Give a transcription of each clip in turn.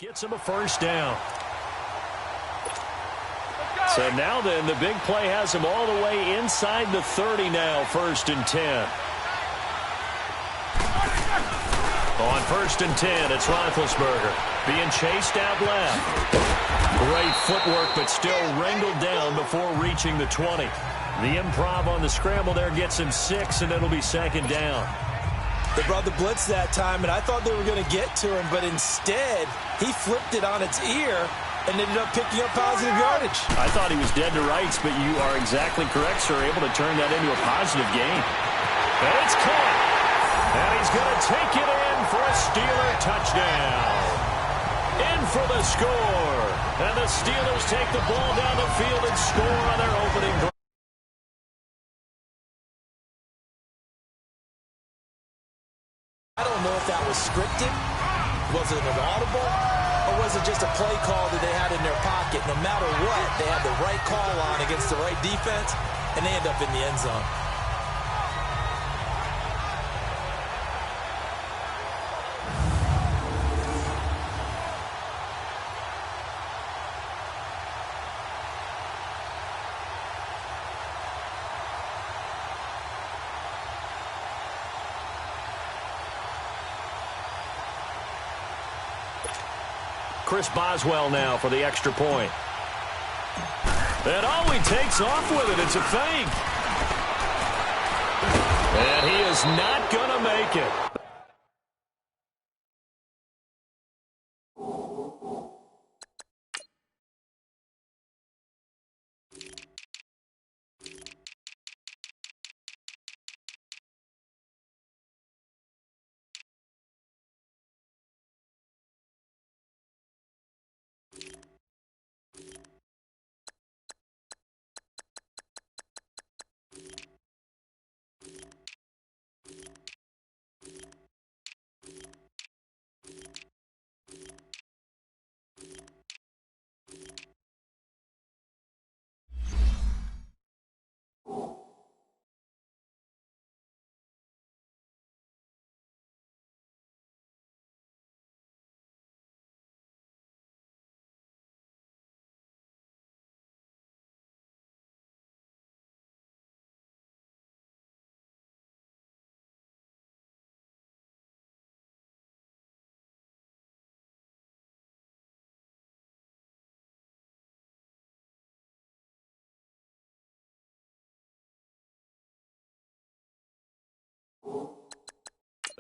Gets him a first down. So now then, the big play has him all the way inside the 30 now, 1st and 10. On 1st and 10, it's Roethlisberger being chased out left. Great footwork, but still wrangled down before reaching the 20. The improv on the scramble there gets him 6, and it'll be 2nd down. They brought the blitz that time, and I thought they were going to get to him, but instead, he flipped it on its ear and ended up picking up positive yardage. I thought he was dead to rights, but you are exactly correct, sir, able to turn that into a positive gain. And it's caught. And he's going to take it in for a Steeler touchdown. In for the score. And the Steelers take the ball down the field and score on their opening drive. I don't know if that was scripted, was it an audible, or was it just a play call that they had in their pocket? No matter what, they had the right call on against the right defense, and they end up in the end zone. Chris Boswell now for the extra point. And he takes off with it. It's a fake. And he is not going to make it.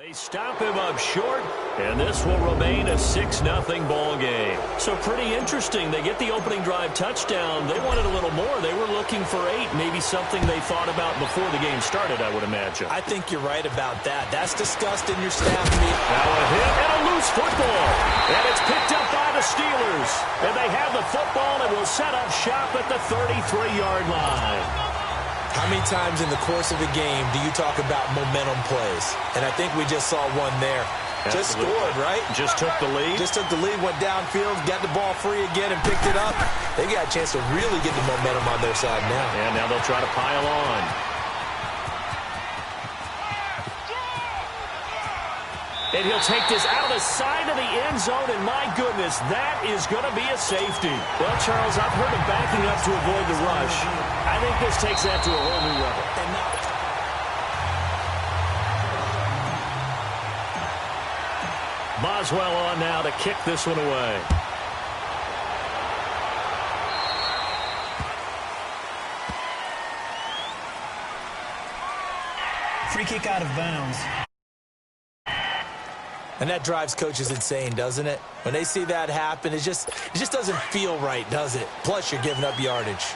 They stop him up short, and this will remain a 6-0 ball game. So pretty interesting. They get the opening drive touchdown. They wanted a little more. They were looking for 8, maybe something they thought about before the game started, I would imagine. I think you're right about that. That's discussed in your staff meeting. Now a hit and a loose football. And it's picked up by the Steelers. And they have the football and will set up shop at the 33-yard line. How many times in the course of a game do you talk about momentum plays? And I think we just saw one there. Absolutely. Just scored, right? Just took the lead. Just took the lead, went downfield, got the ball free again and picked it up. They got a chance to really get the momentum on their side now. And now they'll try to pile on. And he'll take this out of the side of the end zone, and my goodness, that is going to be a safety. Well, Charles, I've heard of backing up to avoid the rush. I think this takes that to a whole new level. And now Boswell on now to kick this one away. Free kick out of bounds. And that drives coaches insane, doesn't it? When they see that happen, it just doesn't feel right, does it? Plus, you're giving up yardage.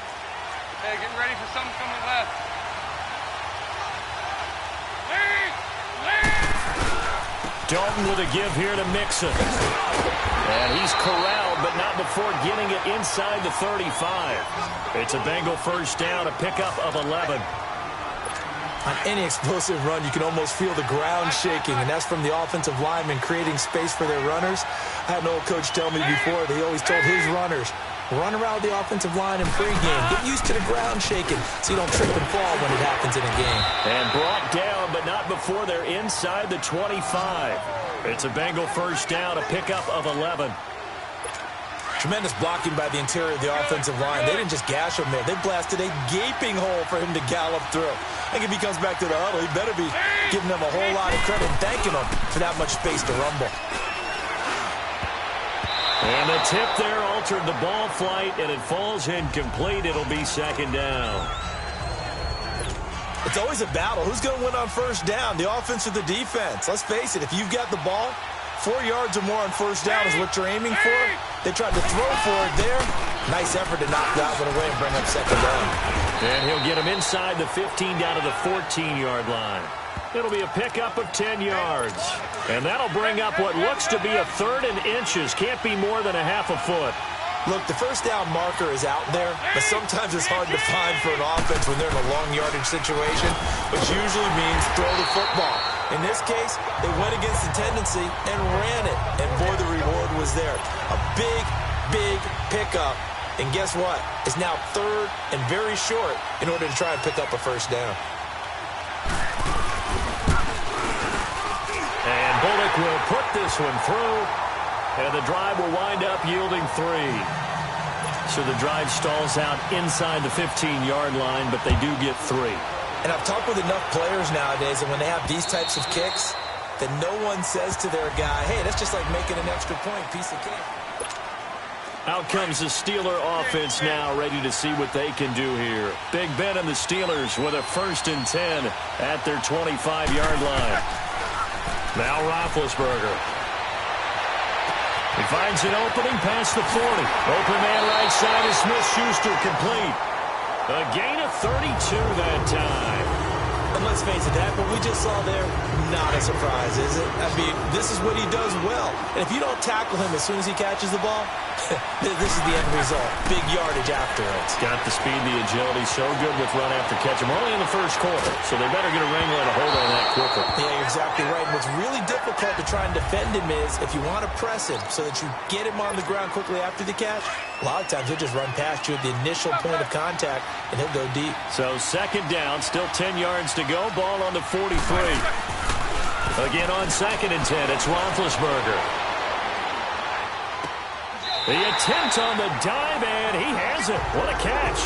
Hey, get ready for something coming left. Dalton with a give here to Mixon. And he's corralled, but not before getting it inside the 35. It's a Bengal first down, a pickup of 11. On any explosive run, you can almost feel the ground shaking, and that's from the offensive linemen creating space for their runners. I had an old coach tell me before, they always told his runners, run around the offensive line in pregame. Get used to the ground shaking so you don't trip and fall when it happens in a game. And brought down, but not before they're inside the 25. It's a Bengal first down, a pickup of 11. Tremendous blocking by the interior of the offensive line. They didn't just gash him there. They blasted a gaping hole for him to gallop through. I think if he comes back to the huddle, he better be giving them a whole lot of credit and thanking them for that much space to rumble. And the tip there altered the ball flight, and it falls incomplete. It'll be second down. It's always a battle. Who's going to win on first down, the offense or the defense? Let's face it, if you've got the ball, 4 yards or more on first down is what you're aiming for. They tried to throw for it there. Nice effort to knock that one away and bring up second down. And he'll get him inside the 15 down to the 14-yard line. It'll be a pickup of 10 yards. And that'll bring up what looks to be a 3rd and inches. Can't be more than a half a foot. Look, the first down marker is out there, but sometimes it's hard to find for an offense when they're in a long yardage situation, which usually means throw the football. In this case, they went against the tendency and ran it, and boy, the reward was there. A big, big pickup, and guess what? It's now 3rd and very short in order to try and pick up a first down. And Bullock will put this one through. And the drive will wind up yielding 3. So the drive stalls out inside the 15-yard line, but they do get 3. And I've talked with enough players nowadays, and when they have these types of kicks, that no one says to their guy, hey, that's just like making an extra point, piece of cake. Out comes the Steeler offense now, ready to see what they can do here. Big Ben and the Steelers with a 1st and 10 at their 25-yard line. Now Roethlisberger. He finds an opening past the 40. Open man right side is Smith-Schuster complete. A gain of 32 that time. And let's face it, that what we just saw there, not a surprise, is it? I mean, this is what he does well. And if you don't tackle him as soon as he catches the ball, this is the end result. Big yardage afterwards. Got the speed, the agility, so good with run after catch. We're only in the first quarter, so they better get a wrangle and a hold on that quicker. Yeah, you're exactly right. And what's really difficult to try and defend him is if you want to press him so that you get him on the ground quickly after the catch, a lot of times he'll just run past you at the initial point of contact, and he'll go deep. So second down, still 10 yards to go. Ball on the 43. Again on 2nd and 10, it's Roethlisberger. The attempt on the dive, and he has it. What a catch.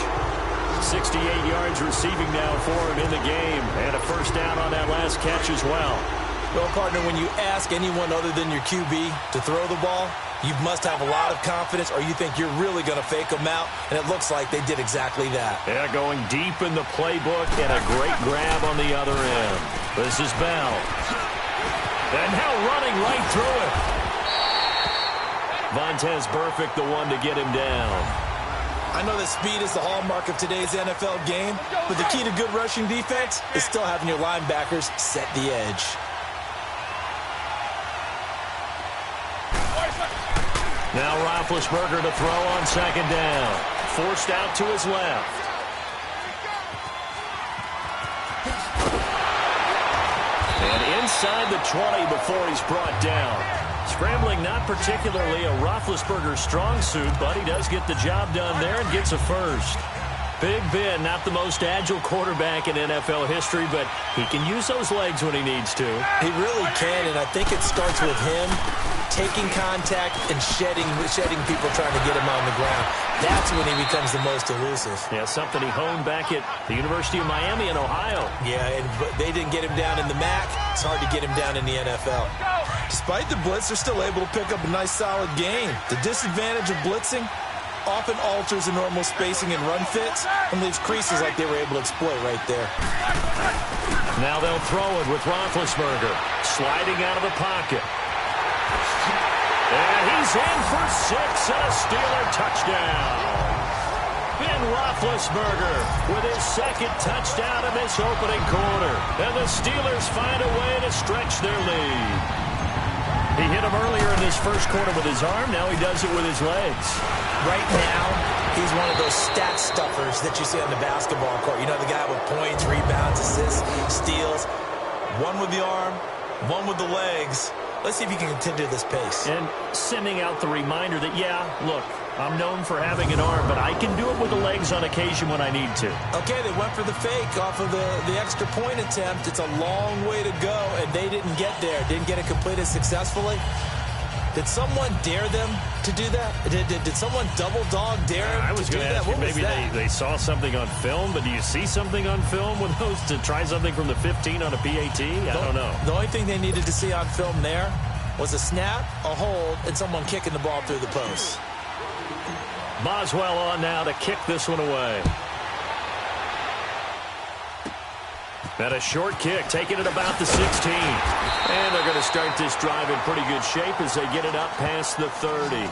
68 yards receiving now for him in the game, and a first down on that last catch as well. Well, partner, when you ask anyone other than your QB to throw the ball, you must have a lot of confidence, or you think you're really going to fake them out, and it looks like they did exactly that. Yeah, going deep in the playbook, and a great grab on the other end. This is Bell. And now running right through it. Vontaze Burfict, the one to get him down. I know that speed is the hallmark of today's NFL game, but the key to good rushing defense is still having your linebackers set the edge. Now Roethlisberger to throw on second down. Forced out to his left. And inside the 20 before he's brought down. Scrambling not particularly a Roethlisberger strong suit, but he does get the job done there and gets a first. Big Ben, not the most agile quarterback in NFL history, but he can use those legs when he needs to. He really can, and I think it starts with him taking contact and shedding people trying to get him on the ground. That's when he becomes the most elusive. Yeah, something he honed back at the University of Miami in Ohio. Yeah, and they didn't get him down in the MAC. It's hard to get him down in the NFL. Despite the blitz, they're still able to pick up a nice, solid gain. The disadvantage of blitzing often alters the normal spacing and run fits and leaves creases like they were able to exploit right there. Now they'll throw it with Roethlisberger sliding out of the pocket. And he's in for 6 and a Steeler touchdown. Ben Roethlisberger with his second touchdown in this opening quarter. And the Steelers find a way to stretch their lead. He hit him earlier in this first quarter with his arm. Now he does it with his legs. Right now, he's one of those stat stuffers that you see on the basketball court. You know, the guy with points, rebounds, assists, steals. One with the arm, one with the legs. Let's see if he can continue this pace. And sending out the reminder that, yeah, look, I'm known for having an arm, but I can do it with the legs on occasion when I need to. Okay, they went for the fake off of the extra point attempt. It's a long way to go, and they didn't get there. Didn't get it completed successfully. Did someone dare them to do that? Did someone double dog dare them I was to do going to that? ask you, What was maybe that? they saw something on film, but do you see something on film with those to try something from the 15 on a PAT? I don't know. The only thing they needed to see on film there was a snap, a hold, and someone kicking the ball through the post. Boswell on now to kick this one away. And a short kick, taking it about the 16. And they're going to start this drive in pretty good shape as they get it up past the 30.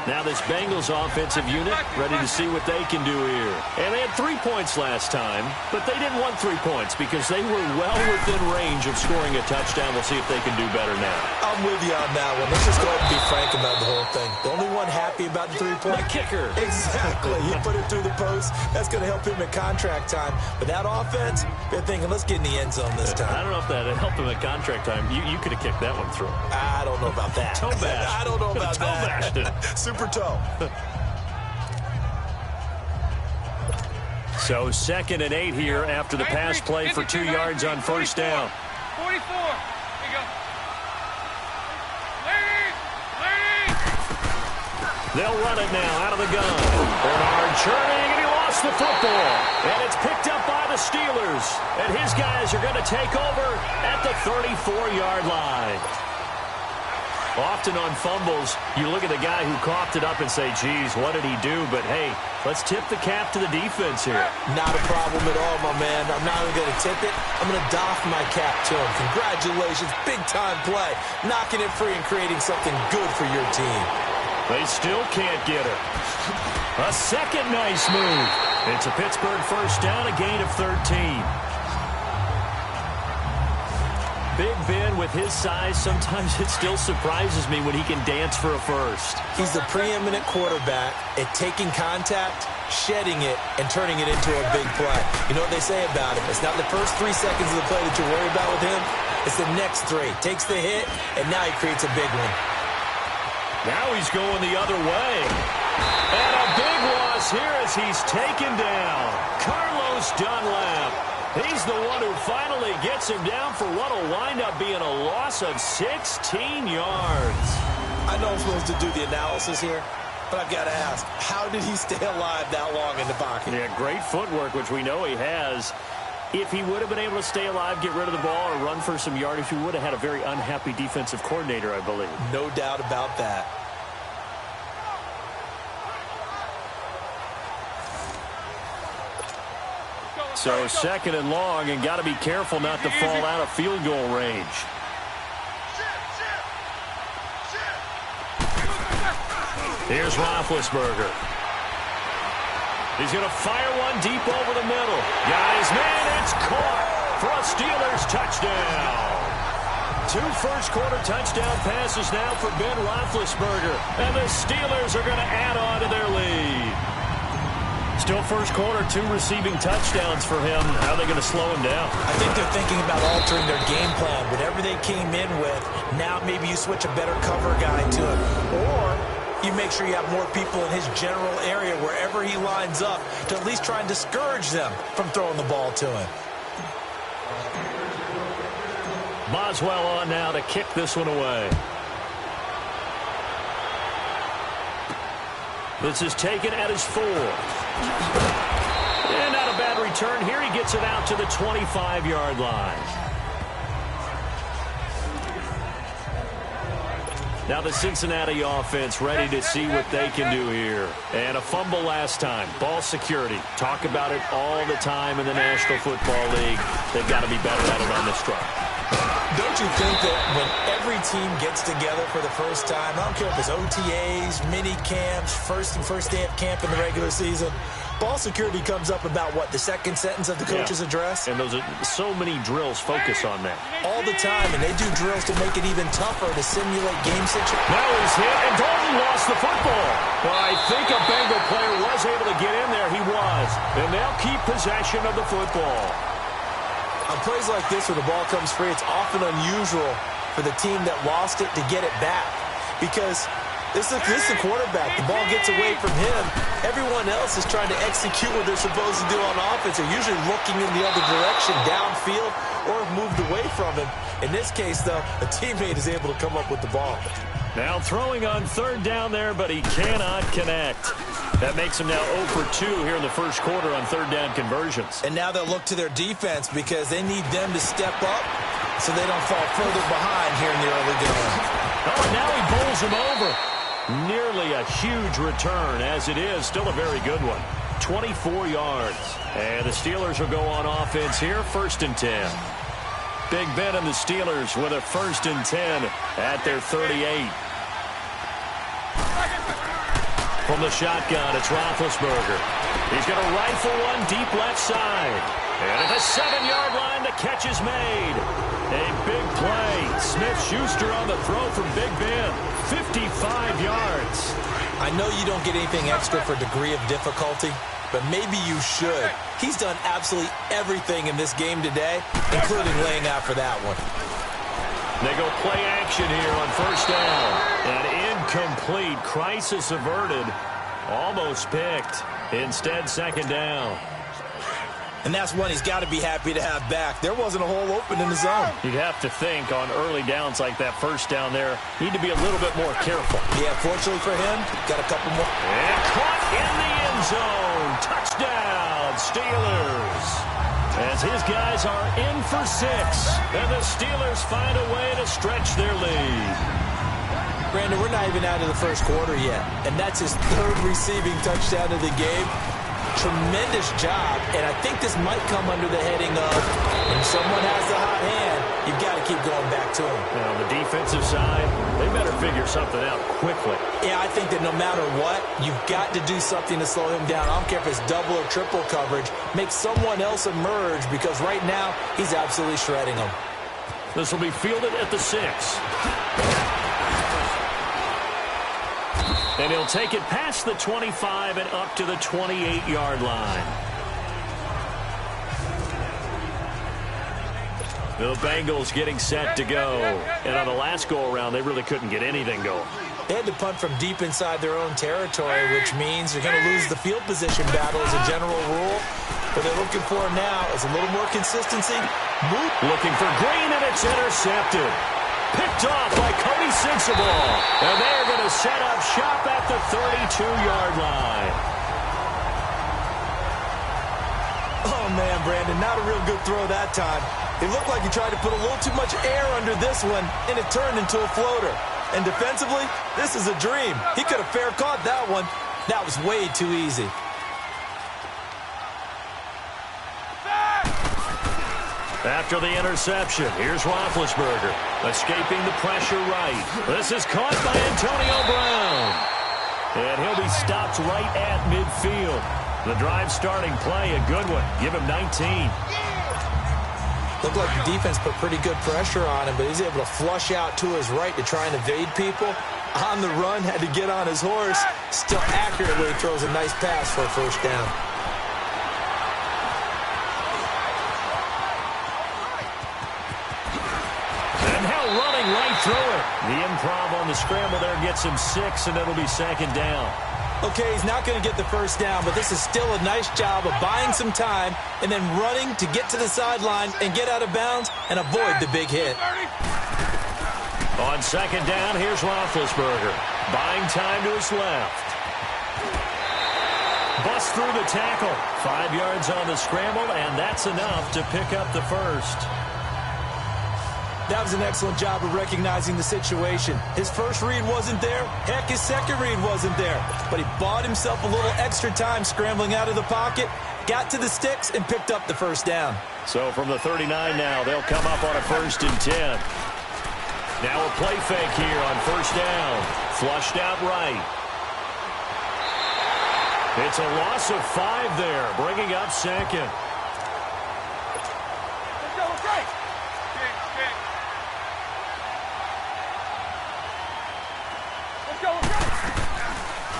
Now this Bengals offensive unit ready to see what they can do here. And they had 3 points last time, but they didn't want 3 points because they were well within range of scoring a touchdown. We'll see if they can do better now. I'm with you on that one. Let's just go ahead and be frank about the whole thing. The only one happy about the 3-point kicker. Exactly. He put it through the post. That's going to help him at contract time. But that offense, they're thinking, let's get in the end zone this time. I don't know if that helped him at contract time. You could have kicked that one through. I don't know about that. Toe bash. I don't know about Toe that. bashed it. Super toe. So 2nd and 8 here after the pass play for 2 yards on first down. 44. Here you go. Lead. They'll run it now out of the gun. Bernard churning, and he lost the football. And it's picked up by the Steelers. And his guys are going to take over at the 34-yard line. Often on fumbles, you look at the guy who coughed it up and say, geez, what did he do? But, hey, let's tip the cap to the defense here. Not a problem at all, my man. I'm not even going to tip it. I'm going to doff my cap to him. Congratulations. Big-time play. Knocking it free and creating something good for your team. They still can't get her. A second nice move. It's a Pittsburgh first down, a gain of 13. Big Ben, with his size, sometimes it still surprises me when he can dance for a first. He's the preeminent quarterback at taking contact, shedding it, and turning it into a big play. You know what they say about him? It's not the first 3 seconds of the play that you worry about with him. It's the next 3. Takes the hit, and now he creates a big one. Now he's going the other way. And a big loss here as he's taken down. Carlos Dunlap. He's the one who finally gets him down for what will wind up being a loss of 16 yards. I know I'm supposed to do the analysis here, but I've got to ask, how did he stay alive that long in the pocket? Yeah, great footwork, which we know he has. If he would have been able to stay alive, get rid of the ball, or run for some yardage, he would have had a very unhappy defensive coordinator, I believe. No doubt about that. So 2nd and long, and got to be careful not to fall out of field goal range. Here's Roethlisberger. He's going to fire one deep over the middle. Got his man, it's caught for a Steelers touchdown. 2 first-quarter touchdown passes now for Ben Roethlisberger. And the Steelers are going to add on to their lead. Still first quarter, 2 receiving touchdowns for him. How are they going to slow him down? I think they're thinking about altering their game plan. Whatever they came in with, now maybe you switch a better cover guy to him. Or you make sure you have more people in his general area wherever he lines up to at least try and discourage them from throwing the ball to him. Boswell on now to kick this one away. This is taken at his 4. And not a bad return here. He gets it out to the 25-yard line. Now the Cincinnati offense ready to see what they can do here. And a fumble last time. Ball security. Talk about it all the time in the National Football League. They've got to be better at it on this drive. Don't you think that when every team gets together for the first time, I don't care if it's OTAs, mini camps, first day of camp in the regular season, ball security comes up about what, the second sentence of the coach's address? And those are so many drills focus on that. All the time, and they do drills to make it even tougher to simulate game situations. Now he's hit, and Dalton lost the football. Well, I think a Bengal player was able to get in there. He was. And they'll keep possession of the football. On plays like this, when the ball comes free, it's often unusual for the team that lost it to get it back. Because This is the quarterback. The ball gets away from him. Everyone else is trying to execute what they're supposed to do on offense. They're usually looking in the other direction, downfield, or have moved away from him. In this case, though, a teammate is able to come up with the ball. Now throwing on third down there, but he cannot connect. That makes him now 0 for 2 here in the first quarter on third down conversions. And now they'll look to their defense because they need them to step up so they don't fall further behind here in the early going. Oh, and now he bowls him over. Nearly a huge return, as it is. Still a very good one. 24 yards. And the Steelers will go on offense here, 1st and 10. Big Ben and the Steelers with a 1st and 10 at their 38. From the shotgun, it's Roethlisberger. He's going to rifle one deep left side. And at the 7-yard line, the catch is made. A big play. Smith-Schuster on the throw from Big Ben. 55 yards. I know you don't get anything extra for degree of difficulty, but maybe you should. He's done absolutely everything in this game today, including laying out for that one. They go play action here on 1st down. An incomplete. Crisis averted. Almost picked. Instead, 2nd down. And that's one he's got to be happy to have back. There wasn't a hole open in the zone. You'd have to think on early downs like that 1st down there, need to be a little bit more careful. Yeah, fortunately for him, got a couple more. And caught in the end zone. Touchdown, Steelers. As his guys are in for 6. And the Steelers find a way to stretch their lead. Brandon, we're not even out of the first quarter yet. And that's his 3rd receiving touchdown of the game. Tremendous job, and I think this might come under the heading of when someone has the hot hand, you've got to keep going back to him. Now, on the defensive side, they better figure something out quickly. Yeah, I think that no matter what, you've got to do something to slow him down. I don't care if it's double or triple coverage. Make someone else emerge because right now he's absolutely shredding them. This will be fielded at the 6. And he'll take it past the 25 and up to the 28-yard line. The Bengals getting set to go. And on the last go-around, they really couldn't get anything going. They had to punt from deep inside their own territory, which means they're going to lose the field position battle as a general rule. What they're looking for now is a little more consistency. Looking for Green, and it's intercepted. Picked off by Cody Sensabaugh. And they're going to set up shop at the 32-yard line. Oh, man, Brandon, not a real good throw that time. It looked like he tried to put a little too much air under this one, and it turned into a floater. And defensively, this is a dream. He could have fair caught that one. That was way too easy. After the interception, here's Roethlisberger, escaping the pressure right. This is caught by Antonio Brown. And he'll be stopped right at midfield. The drive starting play, a good one. Give him 19. Looked like the defense put pretty good pressure on him, but he's able to flush out to his right to try and evade people. On the run, had to get on his horse. Still accurately throws a nice pass for a 1st down. Right through it. The improv on the scramble there gets him 6, and it'll be 2nd down. Okay, he's not going to get the 1st down, but this is still a nice job of buying some time and then running to get to the sideline and get out of bounds and avoid the big hit. On 2nd down, here's Roethlisberger. Buying time to his left. Bust through the tackle. 5 yards on the scramble, and that's enough to pick up the 1st. That was an excellent job of recognizing the situation. His first read wasn't there. Heck, his second read wasn't there. But he bought himself a little extra time scrambling out of the pocket, got to the sticks, and picked up the 1st down. So from the 39 now, they'll come up on a 1st and 10. Now a play fake here on 1st down. Flushed out right. It's a loss of 5 there, bringing up 2nd.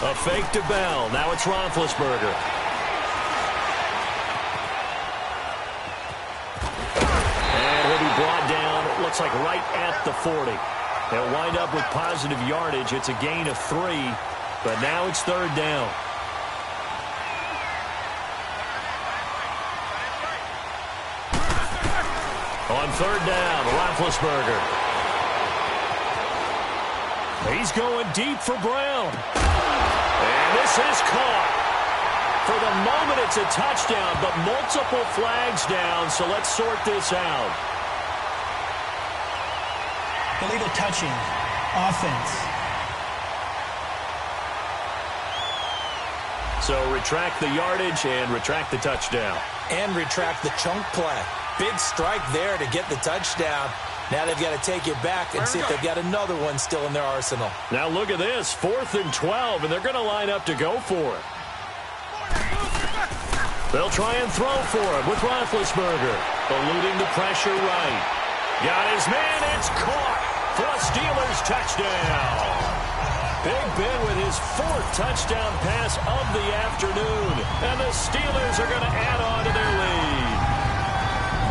A fake to Bell. Now it's Roethlisberger. And he'll be brought down, looks like right at the 40. They'll wind up with positive yardage. It's a gain of 3, but now it's 3rd down. On 3rd down, Roethlisberger. He's going deep for Brown. And this is caught. For the moment, it's a touchdown, but multiple flags down, so let's sort this out. Illegal touching. Offense. So retract the yardage and retract the touchdown. And retract the chunk play. Big strike there to get the touchdown. Now they've got to take it back and see if they've got another one still in their arsenal. Now look at this. 4th and 12, and they're going to line up to go for it. They'll try and throw for it with Roethlisberger. Eluding the pressure right. Got his man. It's caught for a Steelers touchdown. Big Ben with his 4th touchdown pass of the afternoon. And the Steelers are going to add on to their lead.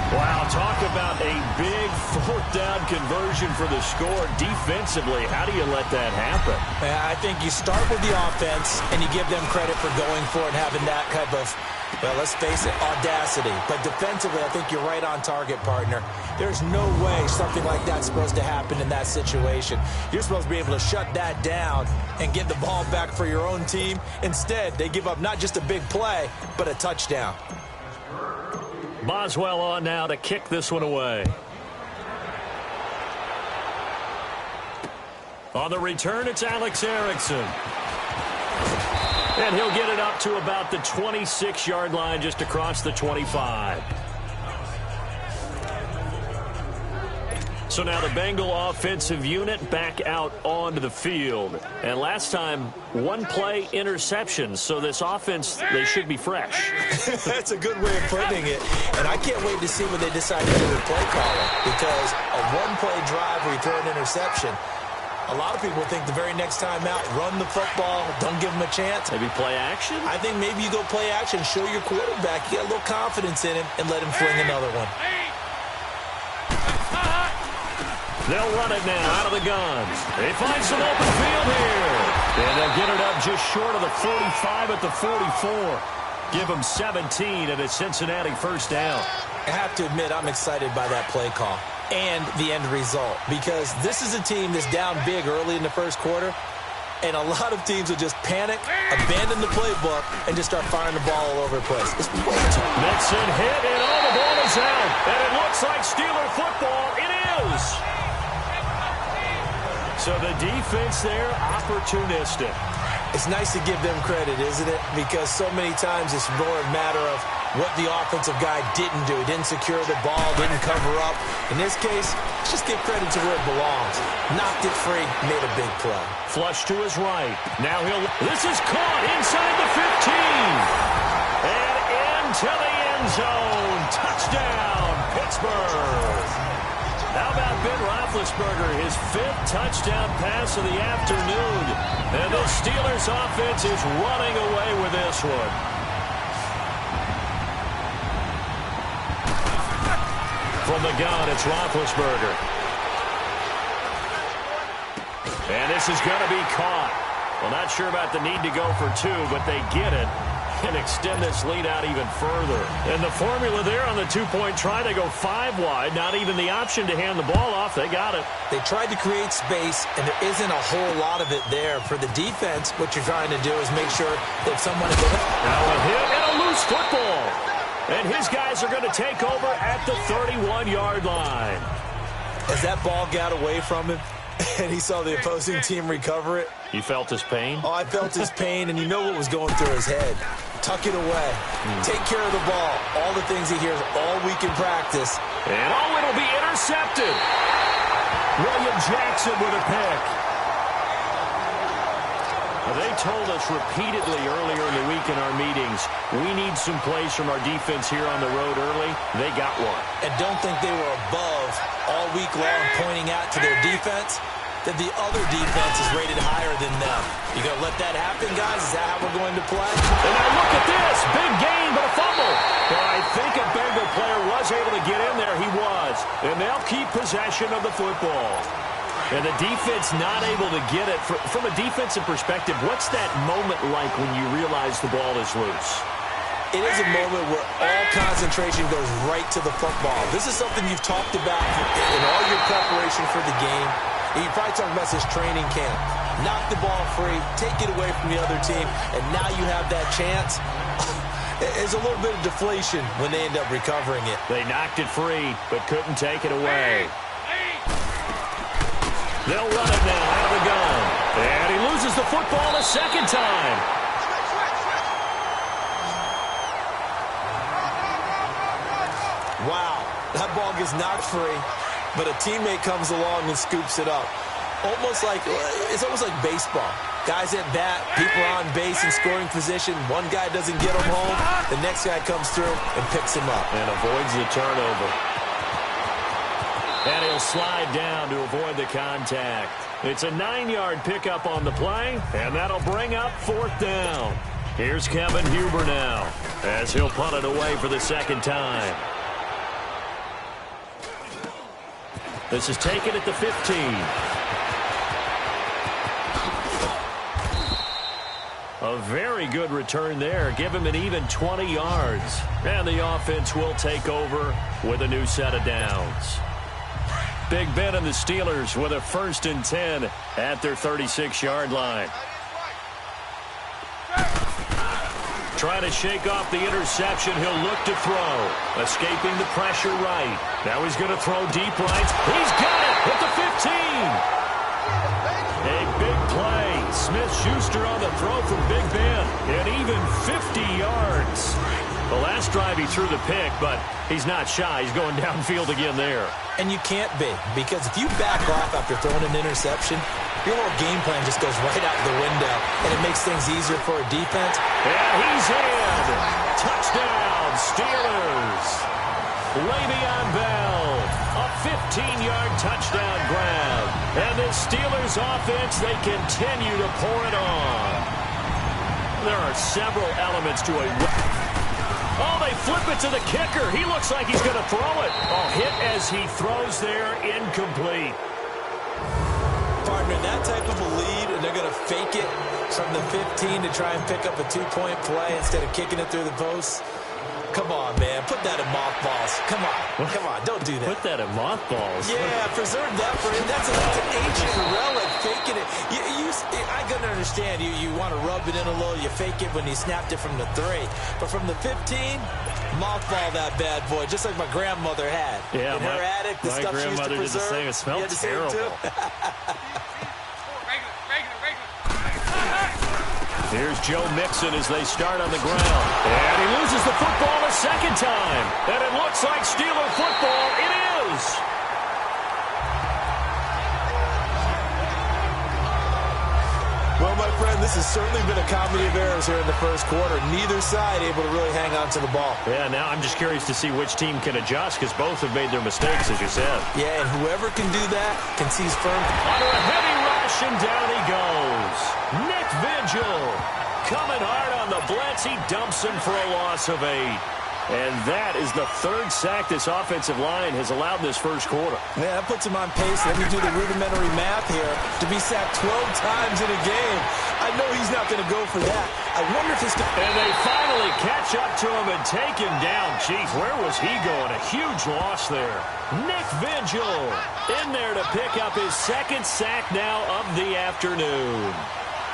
Wow, talk about a big 4th down conversion for the score. Defensively, how do you let that happen? I think you start with the offense, and you give them credit for going for it and having that type of, well, let's face it, audacity. But defensively, I think you're right on target, partner. There's no way something like that's supposed to happen in that situation. You're supposed to be able to shut that down and get the ball back for your own team. Instead, they give up not just a big play, but a touchdown. Boswell on now to kick this one away. On the return, it's Alex Erickson. And he'll get it up to about the 26-yard line, just across the 25. So now the Bengal offensive unit back out onto the field. And last time, 1-play interception. So this offense, they should be fresh. That's a good way of putting it. And I can't wait to see what they decide to do with play calling. Because a 1-play drive where you throw an interception, a lot of people think the very next time out, run the football, don't give them a chance. Maybe play action? I think maybe you go play action, show your quarterback, you got a little confidence in him, and let him fling another one. They'll run it now out of the guns. They find some open field here. And they'll get it up just short of the 45 at the 44. Give them 17 at a Cincinnati 1st down. I have to admit, I'm excited by that play call and the end result, because this is a team that's down big early in the 1st quarter, and a lot of teams will just panic, abandon the playbook, and just start firing the ball all over the place. It's way too Mixon hit, and all the ball is out. And it looks like Steeler football. It is. So the defense there, opportunistic. It's nice to give them credit, isn't it? Because so many times it's more a matter of what the offensive guy didn't do. He didn't secure the ball, didn't cover up. In this case, let's just give credit to where it belongs. Knocked it free, made a big play. Flush to his right. Now this is caught inside the 15. And into the end zone. Touchdown, Pittsburgh. How about Ben Roethlisberger, his 5th touchdown pass of the afternoon. And the Steelers offense is running away with this one. From the gun, it's Roethlisberger. And this is going to be caught. Well, not sure about the need to go for 2, but they get it and extend this lead out even further. And the formula there on the 2-point try, they go 5 wide. Not even the option to hand the ball off. They got it. They tried to create space, and there isn't a whole lot of it there. For the defense, what you're trying to do is make sure that someone is now a hit and a loose football. And his guys are going to take over at the 31-yard line. As that ball got away from him, and he saw the opposing team recover it. You felt his pain? Oh, I felt his pain, and you know what was going through his head. Tuck it away. Take care of the ball. All the things he hears all week in practice. And it'll be intercepted. William Jackson with a pick. They told us repeatedly earlier in the week in our meetings, we need some plays from our defense here on the road early. They got one. And don't think they were above all week long pointing out to their defense that the other defense is rated higher than them. You going to let that happen, guys? Is that how we're going to play? And now look at this. Big gain, but a fumble. Well, I think a Bengal player was able to get in there. He was. And they'll keep possession of the football. And the defense not able to get it. From a defensive perspective, what's that moment like when you realize the ball is loose? It is a moment where all concentration goes right to the football. This is something you've talked about in all your preparation for the game. And you probably talked about this training camp. Knock the ball free, take it away from the other team, and now you have that chance. There's a little bit of deflation when they end up recovering it. They knocked it free, but couldn't take it away. They'll run it now out of the gun. And he loses the football a second time. Wow, that ball gets knocked free, but a teammate comes along and scoops it up. It's almost like baseball. Guys at bat, people on base in scoring position. One guy doesn't get him home. The next guy comes through and picks him up. And avoids the turnover. And he'll slide down to avoid the contact. It's a 9-yard pickup on the play, and that'll bring up 4th down. Here's Kevin Huber now, as he'll punt it away for the second time. This is taken at the 15. A very good return there. Give him an even 20 yards. And the offense will take over with a new set of downs. Big Ben and the Steelers with a 1st and 10 at their 36-yard line. Trying to shake off the interception. He'll look to throw. Escaping the pressure right. Now he's going to throw deep right. He's got it at the 15. A big play. Smith-Schuster on the throw from Big Ben. And even 50 yards. The last drive he threw the pick, but he's not shy. He's going downfield again there. And you can't be, because if you back off after throwing an interception, your whole game plan just goes right out the window, and it makes things easier for a defense. And he's in. Touchdown, Steelers. Le'Veon Bell, a 15-yard touchdown grab. And the Steelers offense, they continue to pour it on. There are several elements to a... Oh, they flip it to the kicker. He looks like he's going to throw it. Oh, hit as he throws there, incomplete. Partner, that type of a lead, and they're going to fake it from the 15 to try and pick up a 2-point play instead of kicking it through the post. Come on, man. Put that in mothballs. Come on. Don't do that. Put that in mothballs? Yeah, preserve that for him. That's an ancient relic. Faking it. I can understand. You want to rub it in a little. You fake it when you snapped it from the 3. But from the 15, mothball that bad boy, just like my grandmother had. Yeah, in her attic, the stuff she used to preserve. Did the same. It smelled terrible. Here's Joe Mixon as they start on the ground. And he loses the football a second time. And it looks like Steeler football. It is. Well, my friend, this has certainly been a comedy of errors here in the first quarter. Neither side able to really hang on to the ball. Yeah, now I'm just curious to see which team can adjust, because both have made their mistakes, as you said. Yeah, and whoever can do that can seize firm. Under a heavy rush, and down he goes. Nick Vigil coming hard on the blitz. He dumps him for a loss of 8. And that is the 3rd sack this offensive line has allowed this first quarter. Yeah, that puts him on pace. Let me do the rudimentary math here. To be sacked 12 times in a game. I know he's not going to go for that. I wonder if he's going to... And they finally catch up to him and take him down. Jeez, where was he going? A huge loss there. Nick Vigil in there to pick up his 2nd sack now of the afternoon.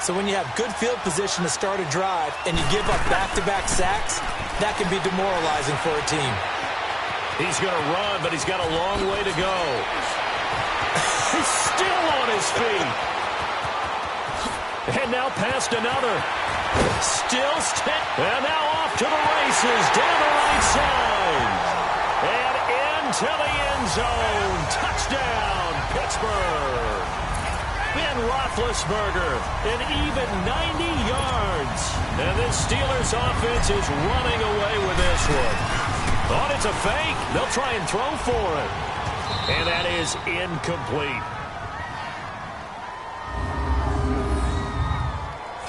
So when you have good field position to start a drive and you give up back-to-back sacks, that can be demoralizing for a team. He's going to run, but he's got a long way to go. He's still on his feet. And now past another. Still and now off to the races down the right side. And into the end zone. Touchdown, Pittsburgh. Ben Roethlisberger, an even 90 yards. And this Steelers offense is running away with this one. Thought it's a fake. They'll try and throw for it. And that is incomplete.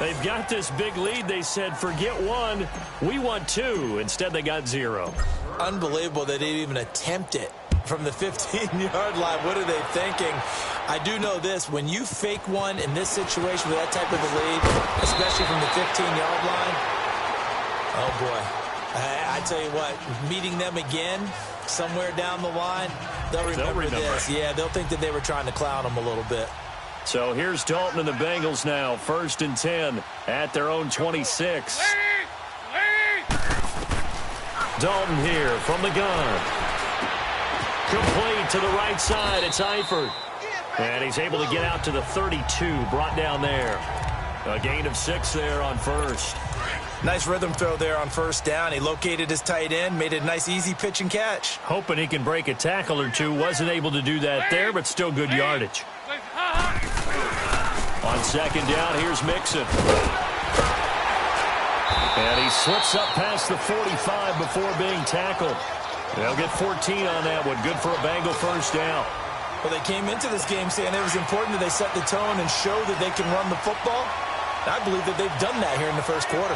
They've got this big lead. They said, forget 1, we want 2. Instead, they got 0. Unbelievable they didn't even attempt it. From the 15-yard line, what are they thinking? I do know this. When you fake one in this situation with that type of a lead, especially from the 15-yard line, oh, boy. I tell you what, meeting them again somewhere down the line, they'll remember this. Yeah, they'll think that they were trying to clown them a little bit. So here's Dalton and the Bengals now, 1st and 10 at their own 26. Dalton here from the gun. Complete to the right side. It's Eifert. And he's able to get out to the 32, brought down there. A gain of 6 there on first. Nice rhythm throw there on first down. He located his tight end, made it a nice, easy pitch and catch. Hoping he can break a tackle or two. Wasn't able to do that there, but still good yardage. On 2nd down, here's Mixon. And he slips up past the 45 before being tackled. They'll get 14 on that one. Good for a Bengal first down. Well, they came into this game saying it was important that they set the tone and show that they can run the football. I believe that they've done that here in the first quarter.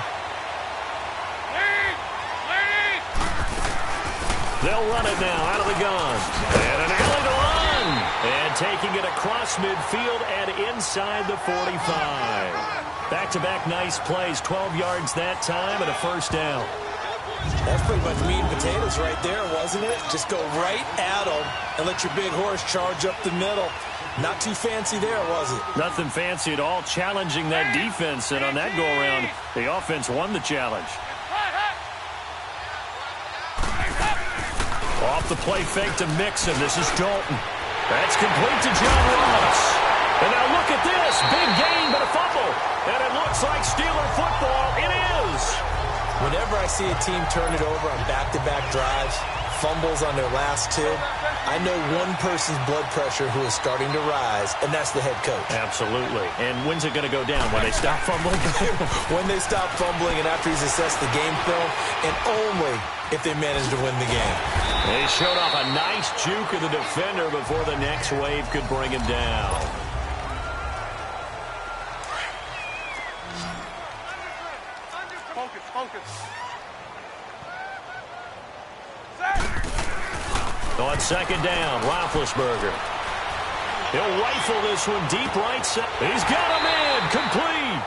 They'll run it now out of the gun. And an alley to run. And taking it across midfield and inside the 45. Back-to-back nice plays. 12 yards that time and a first down. That's pretty much meat and potatoes right there, wasn't it? Just go right at them and let your big horse charge up the middle. Not too fancy there, was it? Nothing fancy at all. Challenging that defense, and on that go-around, the offense won the challenge. Off the play fake to Mixon. This is Dalton. That's complete to John Ross. And now look at this. Big gain, but a fumble. And it looks like Steeler football. It is. Whenever I see a team turn it over on back-to-back drives, fumbles on their last 2, I know one person's blood pressure who is starting to rise, and that's the head coach. Absolutely. And when's it going to go down? When they stop fumbling? When they stop fumbling and after he's assessed the game film, and only if they manage to win the game. They showed off a nice juke of the defender before the next wave could bring him down. On 2nd down, Roethlisberger. He'll rifle this one deep right side. He's got him in, complete.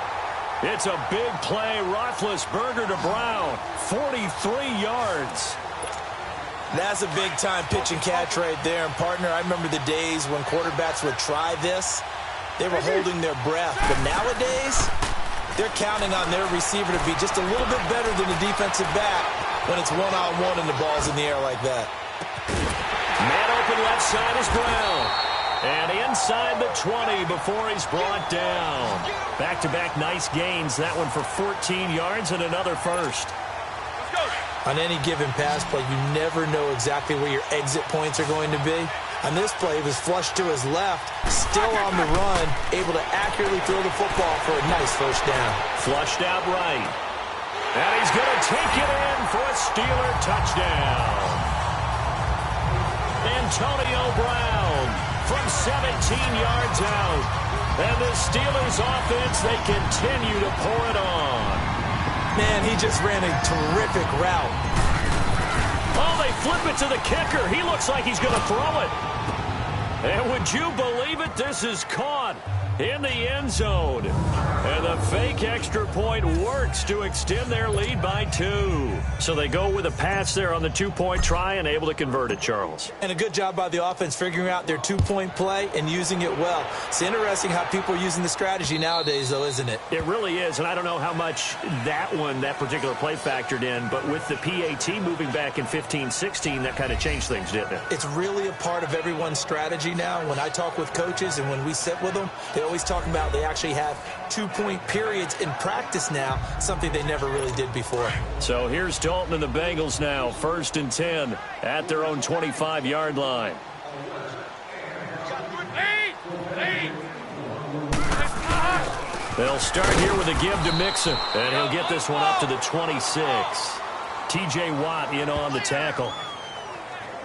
It's a big play, Roethlisberger to Brown, 43 yards. That's a big-time pitch and catch right there. And, partner, I remember the days when quarterbacks would try this. They were holding their breath. But nowadays, they're counting on their receiver to be just a little bit better than the defensive back when it's one-on-one and the ball's in the air like that. Man open left side is Brown. And inside the 20 before he's brought down. Back-to-back nice gains. That one for 14 yards and another first. On any given pass play, you never know exactly where your exit points are going to be. On this play, he was flushed to his left, still on the run, able to accurately throw the football for a nice first down. Flushed out right. And he's going to take it in for a Steeler touchdown. Antonio Brown from 17 yards out. And the Steelers offense, they continue to pour it on. Man, he just ran a terrific route. Oh, they flip it to the kicker. He looks like he's going to throw it. And would you believe it? This is caught in the end zone. And the fake extra point works to extend their lead by 2. So they go with a pass there on the 2-point try and able to convert it, Charles. And a good job by the offense figuring out their 2-point play and using it well. It's interesting how people are using the strategy nowadays, though, isn't it? It really is, and I don't know how much that particular play factored in, but with the PAT moving back in 15-16, that kind of changed things, didn't it? It's really a part of everyone's strategy now. When I talk with coaches and when we sit with them, they always talk about they actually have 2-point periods in practice now, something they never really did before. So here's Dalton and the Bengals now, 1st and 10 at their own 25-yard line. They'll start here with a give to Mixon, and he'll get this one up to the 26. T.J. Watt in on the tackle.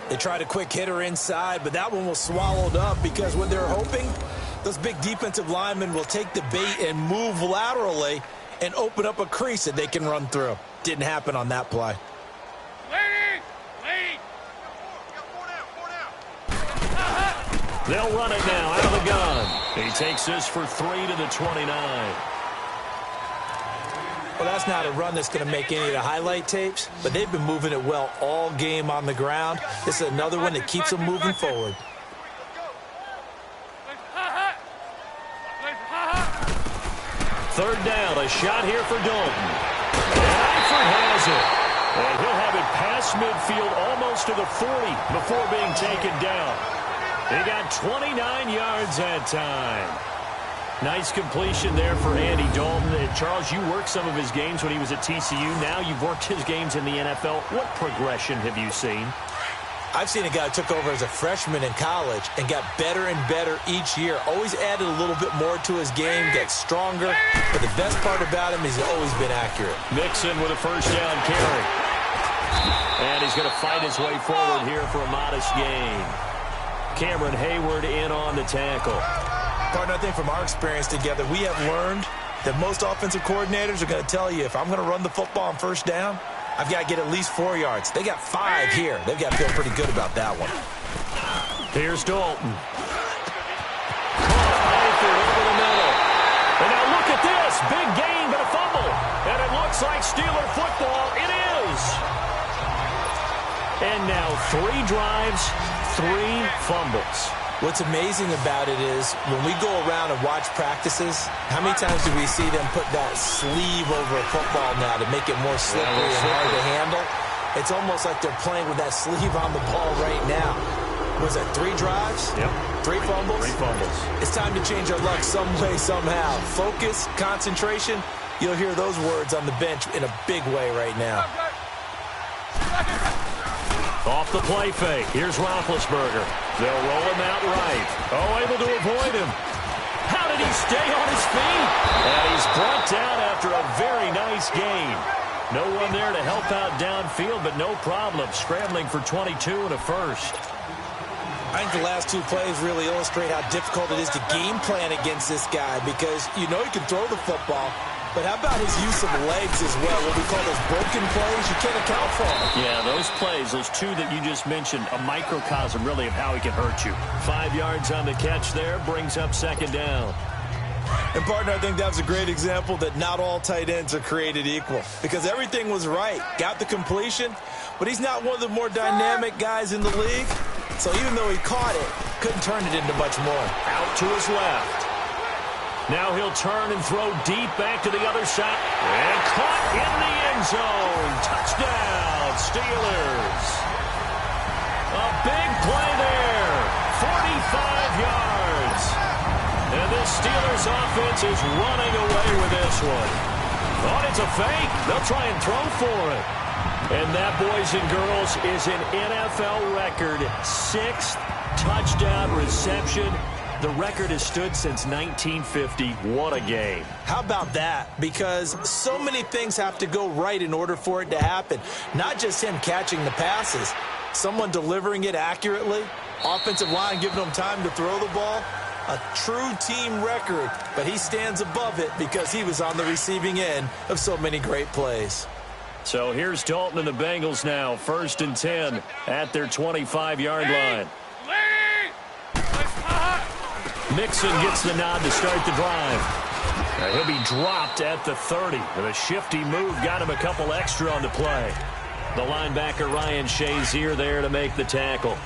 They tried a quick hitter inside, but that one was swallowed up because what they're hoping, those big defensive linemen will take the bait and move laterally and open up a crease that they can run through. Didn't happen on that play. They'll run it now out of the gun. He takes this for 3 to the 29. Well, that's not a run that's going to make any of the highlight tapes, but they've been moving it well all game on the ground. This is another one that keeps them moving forward. Third down, a shot here for Dalton. And Eifert has it. And he'll have it past midfield almost to the 40 before being taken down. He got 29 yards that time. Nice completion there for Andy Dalton. Charles, you worked some of his games when he was at TCU. Now you've worked his games in the NFL. What progression have you seen? I've seen a guy who took over as a freshman in college and got better and better each year. Always added a little bit more to his game, gets stronger. But the best part about him is he's always been accurate. Mixon with a first down carry. And he's going to fight his way forward here for a modest gain. Cameron Hayward in on the tackle. Partner, I think from our experience together, we have learned that most offensive coordinators are going to tell you, if I'm going to run the football on first down, I've got to get at least 4 yards. They got 5 here. They've got to feel pretty good about that one. Here's Dalton. Eifert over the middle. And now look at this. Big gain, but a fumble. And it looks like Steeler football. It is. And now 3 drives, 3 fumbles. What's amazing about it is when we go around and watch practices, how many times do we see them put that sleeve over a football now to make it more slippery and hard to handle? It's almost like they're playing with that sleeve on the ball right now. Was that 3 drives? Yep. 3 fumbles? 3 fumbles. It's time to change our luck some way, somehow. Focus, concentration, you'll hear those words on the bench in a big way right now. Off the play fake. Here's Roethlisberger. They'll roll him out right. Oh, able to avoid him. How did he stay on his feet? And he's brought down after a very nice gain. No one there to help out downfield, but no problem. Scrambling for 22 and a first. I think the last 2 plays really illustrate how difficult it is to game plan against this guy because you know he can throw the football, but how about his use of legs as well? What we call those broken plays, you can't account for them. Yeah, those plays, those 2 that you just mentioned, a microcosm really of how he can hurt you. 5 yards on the catch there, brings up second down. And, partner, I think that was a great example that not all tight ends are created equal because everything was right. Got the completion, but he's not one of the more dynamic guys in the league. So even though he caught it, couldn't turn it into much more. Out to his left. Now he'll turn and throw deep back to the other side. And caught in the end zone. Touchdown, Steelers. A big play there. 45 yards. And this Steelers offense is running away with this one. Thought it's a fake. They'll try and throw for it. And that, boys and girls, is an NFL record 6th touchdown reception. The record has stood since 1950. What a game. How about that? Because so many things have to go right in order for it to happen. Not just him catching the passes. Someone delivering it accurately. Offensive line giving him time to throw the ball. A true team record. But he stands above it because he was on the receiving end of so many great plays. So here's Dalton and the Bengals now. 1st and 10 at their 25-yard line. Mixon gets the nod to start the drive. Now he'll be dropped at the 30. With a shifty move, got him a couple extra on the play. The linebacker Ryan Shazier there to make the tackle.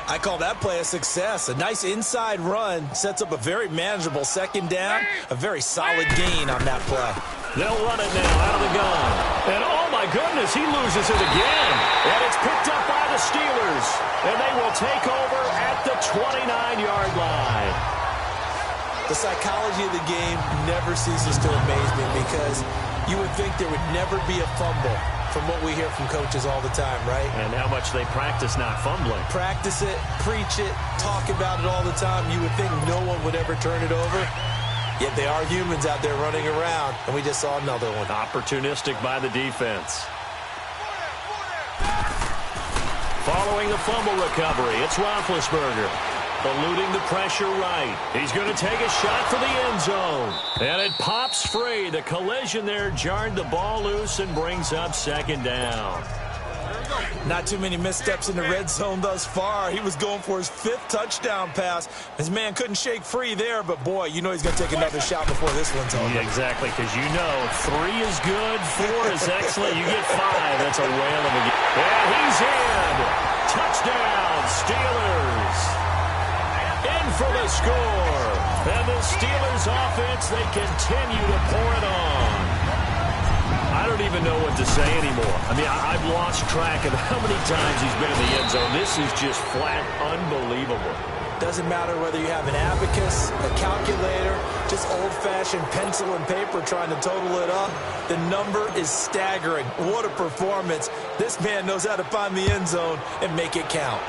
I call that play a success. A nice inside run sets up a very manageable second down. A very solid gain on that play. They'll run it now out of the gun. And oh my goodness, he loses it again. And it's picked up by the Steelers. And they will take over at the 29-yard line. The psychology of the game never ceases to amaze me because you would think there would never be a fumble from what we hear from coaches all the time, right? And how much they practice not fumbling. Practice it, preach it, talk about it all the time. You would think no one would ever turn it over. Yet they are humans out there running around, and we just saw another one. Opportunistic by the defense. Following the fumble recovery, it's Roethlisberger. Eluding the pressure right. He's going to take a shot for the end zone. And it pops free. The collision there jarred the ball loose and brings up second down. Not too many missteps in the red zone thus far. He was going for his 5th touchdown pass. His man couldn't shake free there, but boy, you know he's going to take another shot before this one's over. Yeah, exactly, because you know 3 is good, 4 is excellent. You get 5. That's a whale of a game. And he's in. Touchdown, Steelers. In for the score. And the Steelers offense, they continue to pour it on. I don't even know what to say anymore. I mean, I've lost track of how many times he's been in the end zone. This is just flat unbelievable. Doesn't matter whether you have an abacus, a calculator, just old-fashioned pencil and paper trying to total it up. The number is staggering. What a performance. This man knows how to find the end zone and make it count.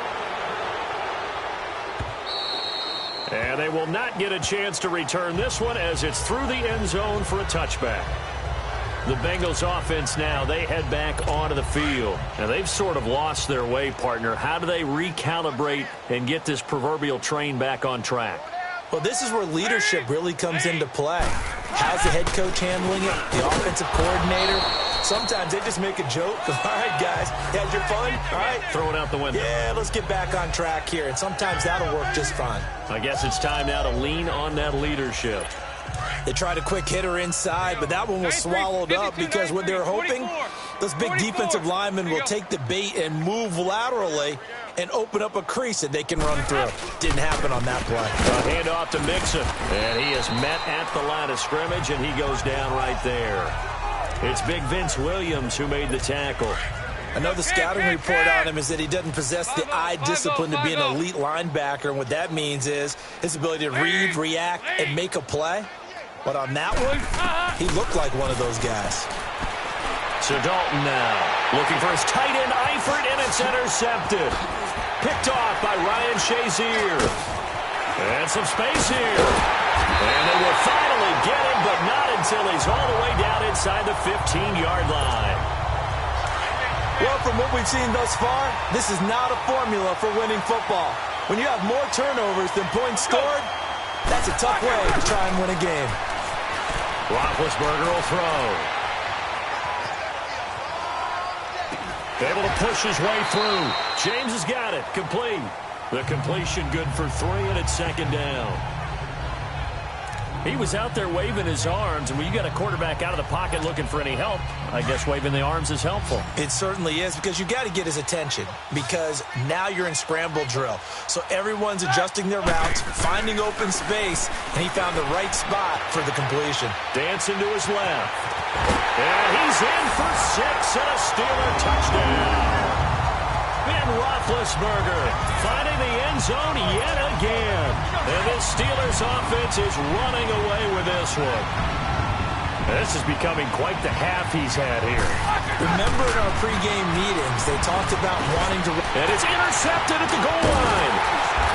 And they will not get a chance to return this one as it's through the end zone for a touchback. The Bengals offense now, they head back onto the field. Now, they've sort of lost their way, partner. How do they recalibrate and get this proverbial train back on track? Well, this is where leadership really comes into play. How's the head coach handling it? The offensive coordinator? Sometimes they just make a joke. All right, guys, you had your fun? All right. Throw it out the window. Yeah, let's get back on track here. And sometimes that'll work just fine. I guess it's time now to lean on that leadership. They tried a quick hitter inside, but that one was swallowed up because what they're hoping, those big defensive linemen will take the bait and move laterally and open up a crease that they can run through. Didn't happen on that play. A handoff to Mixon, and he is met at the line of scrimmage, and he goes down right there. It's Big Vince Williams who made the tackle. Another scouting report on him is that he doesn't possess the eye discipline to be an elite linebacker, and what that means is his ability to read, react, and make a play. But on that one, he looked like one of those guys. So Dalton now looking for his tight end Eifert, and it's intercepted. Picked off by Ryan Shazier. And some space here. And they will finally get him, but not until he's all the way down inside the 15-yard line. Well, from what we've seen thus far, this is not a formula for winning football. When you have more turnovers than points scored, that's a tough way to try and win a game. Roethlisberger will throw. Able to push his way through. James has got it. Complete. The completion good for 3, and it's second down. He was out there waving his arms, and when you got a quarterback out of the pocket looking for any help, I guess waving the arms is helpful. It certainly is, because you got to get his attention, because now you're in scramble drill. So everyone's adjusting their routes, finding open space, and he found the right spot for the completion. Dancing to his left. And he's in for 6 and a Steeler touchdown. Ben Roethlisberger finding the end zone yet again. And this Steelers offense is running away with this one. This is becoming quite the half he's had here. Remember in our pregame meetings, they talked about wanting to... And it's intercepted at the goal line.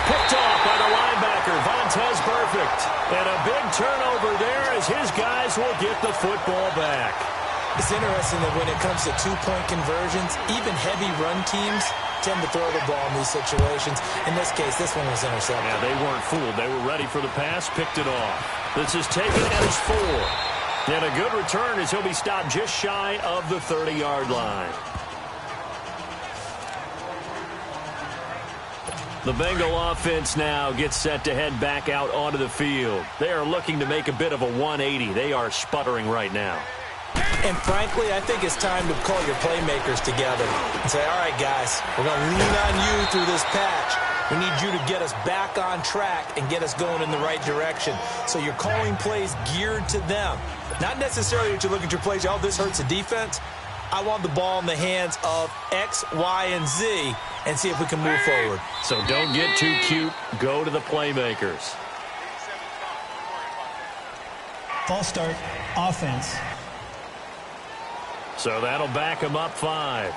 Picked off by the linebacker, Vontaze Burfict. And a big turnover there as his guys will get the football back. It's interesting that when it comes to two-point conversions, even heavy run teams tend to throw the ball in these situations. In this case, this one was intercepted. Yeah, they weren't fooled. They were ready for the pass, picked it off. This is taken at his 4. And a good return as he'll be stopped just shy of the 30-yard line. The Bengal offense now gets set to head back out onto the field. They are looking to make a bit of a 180. They are sputtering right now. And frankly, I think it's time to call your playmakers together and say, all right, guys, we're going to lean on you through this patch. We need you to get us back on track and get us going in the right direction. So you're calling plays geared to them. Not necessarily that you're looking at your plays, oh, this hurts the defense. I want the ball in the hands of X, Y, and Z and see if we can move forward. So don't get too cute. Go to the playmakers. False start, offense. So that'll back him up 5.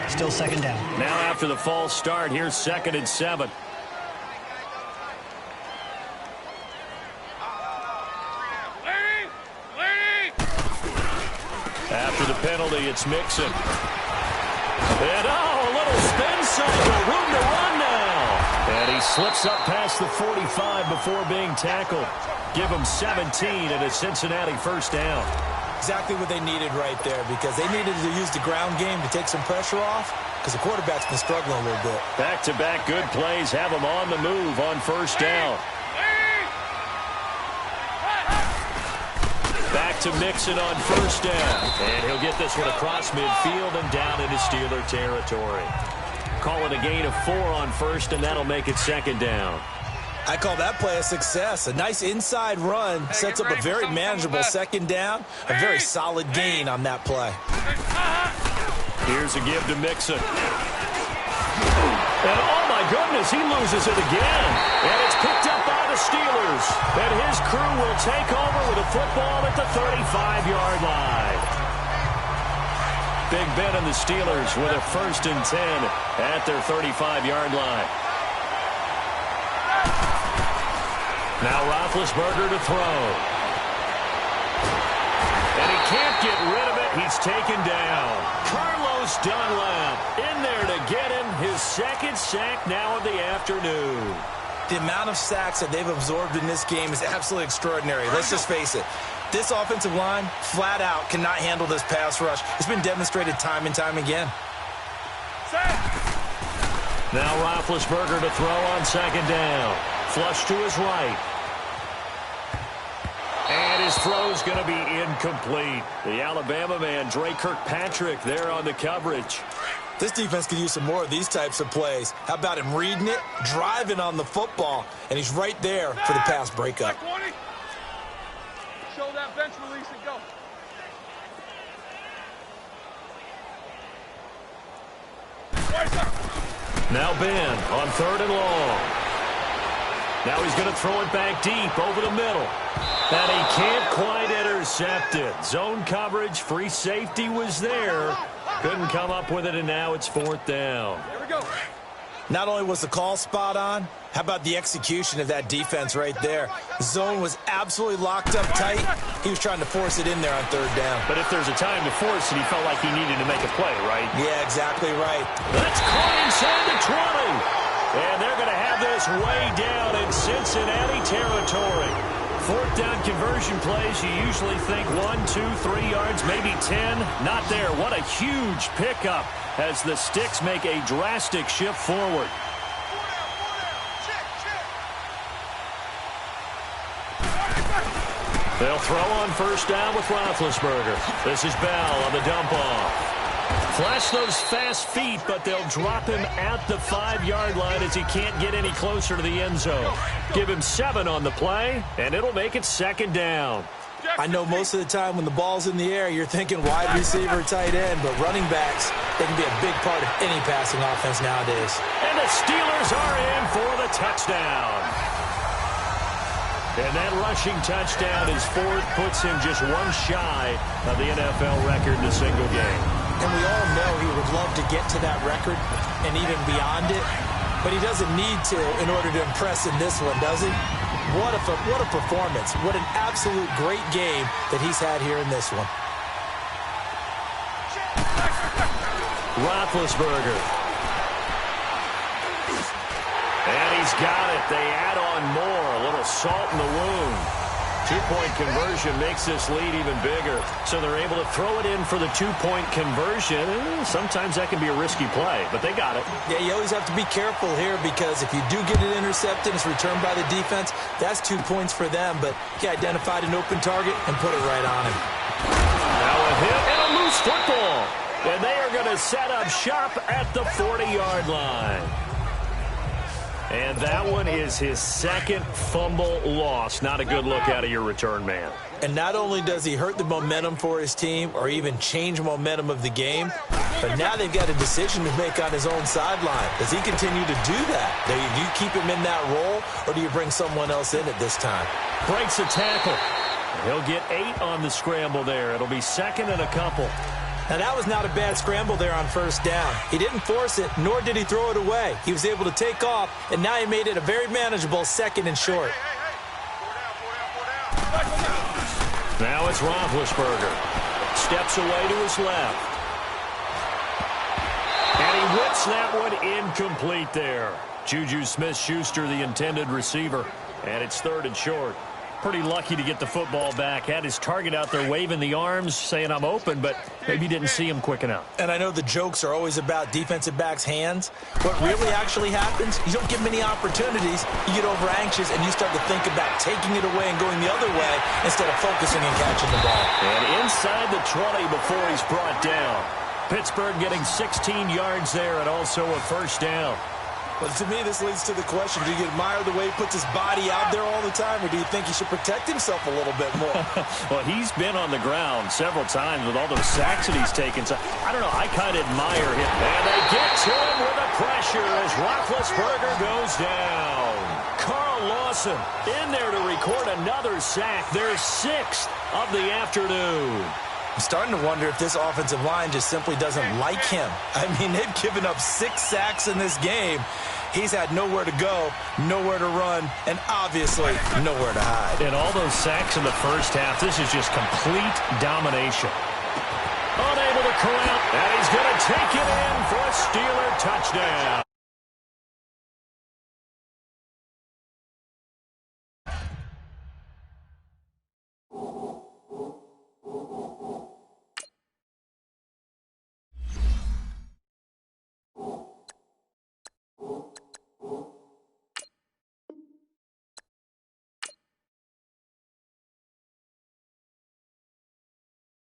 Still second down. Now after the false start, here's 2nd and 7. After the penalty, it's Mixon. And a little spin cycle, room to run now. And he slips up past the 45 before being tackled. Give him 17 and a Cincinnati first down. Exactly what they needed right there, because they needed to use the ground game to take some pressure off, because the quarterback's been struggling a little bit. Back-to-back good plays have them on the move on first down. Back to Mixon on first down. And he'll get this one across midfield and down into Steeler territory. Call it a gain of 4 on first, and that'll make it second down. I call that play a success. A nice inside run sets up a very manageable second down. A very solid gain on that play. Here's a give to Mixon. And oh my goodness, he loses it again. And it's picked up by the Steelers. And his crew will take over with a football at the 35-yard line. Big Ben and the Steelers with a 1st and 10 at their 35-yard line. Now Roethlisberger to throw. And he can't get rid of it. He's taken down. Carlos Dunlap in there to get him his 2nd sack now of the afternoon. The amount of sacks that they've absorbed in this game is absolutely extraordinary. Let's just face it. This offensive line, flat out, cannot handle this pass rush. It's been demonstrated time and time again. Now Roethlisberger to throw on 2nd down. Flush to his right. And his throw's going to be incomplete. The Alabama man, Dre Kirkpatrick, there on the coverage. This defense could use some more of these types of plays. How about him reading it, driving on the football, and he's right there for the pass breakup. Show that bench release and go. Now Ben on 3rd and long. Now he's going to throw it back deep over the middle. And he can't quite intercept it. Zone coverage, free safety was there. Couldn't come up with it, and now it's 4th down. Here we go. Not only was the call spot on, how about the execution of that defense right there? The zone was absolutely locked up tight. He was trying to force it in there on 3rd down. But if there's a time to force it, he felt like he needed to make a play, right? Yeah, exactly right. That's caught inside the 20. And they're going to have this way down in Cincinnati territory. 4th down conversion plays, you usually think 1, 2, 3 yards, maybe 10. Not there. What a huge pickup as the Sticks make a drastic shift forward. They'll throw on 1st down with Roethlisberger. This is Bell on the dump off. Flash those fast feet, but they'll drop him at the 5-yard line as he can't get any closer to the end zone. Give him 7 on the play, and it'll make it 2nd down. I know most of the time when the ball's in the air, you're thinking wide receiver, tight end, but running backs, they can be a big part of any passing offense nowadays. And the Steelers are in for the touchdown. And that rushing touchdown, his 4th, puts him just 1 shy of the NFL record in a single game. And we all know he would love to get to that record and even beyond it, but he doesn't need to in order to impress in this one, does he? What a performance. What an absolute great game that he's had here in this one. Roethlisberger. And he's got it. They add on more. A little salt in the wound. 2-point conversion makes this lead even bigger. So they're able to throw it in for the 2-point conversion. Sometimes that can be a risky play, but they got it. Yeah, you always have to be careful here because if you do get it intercepted, it's returned by the defense, that's 2 points for them. But he identified an open target and put it right on him. Now a hit and a loose football. And they are going to set up shop at the 40-yard line. And that one is his 2nd fumble loss. Not a good look out of your return man. And not only does he hurt the momentum for his team or even change momentum of the game, but now they've got a decision to make on his own sideline. Does he continue to do that? Do you keep him in that role, or do you bring someone else in at this time? Breaks a tackle. He'll get 8 on the scramble there. It'll be 2nd and a couple. Now, that was not a bad scramble there on 1st down. He didn't force it, nor did he throw it away. He was able to take off, and now he made it a very manageable 2nd and short. Now it's Roethlisberger. Steps away to his left. And he whips that one incomplete there. Juju Smith-Schuster, the intended receiver. And it's 3rd and short. Pretty lucky to get the football back. Had his target out there waving the arms, saying I'm open, but maybe didn't see him quick enough. And I know the jokes are always about defensive backs' hands. What really actually happens, you don't get many opportunities. You get over anxious, and you start to think about taking it away and going the other way instead of focusing and catching the ball. And inside the 20 before he's brought down. Pittsburgh getting 16 yards there and also a first down. But to me, this leads to the question, do you admire the way he puts his body out there all the time, or do you think he should protect himself a little bit more? Well, he's been on the ground several times with all those sacks that he's taken. So, I don't know, I kind of admire him. And they get to him with the pressure as Roethlisberger goes down. Carl Lawson in there to record another sack, their 6th of the afternoon. I'm starting to wonder if this offensive line just simply doesn't like him. I mean, they've given up 6 sacks in this game. He's had nowhere to go, nowhere to run, and obviously nowhere to hide. And all those sacks in the first half, this is just complete domination. Unable to corral, and he's going to take it in for a Steeler touchdown.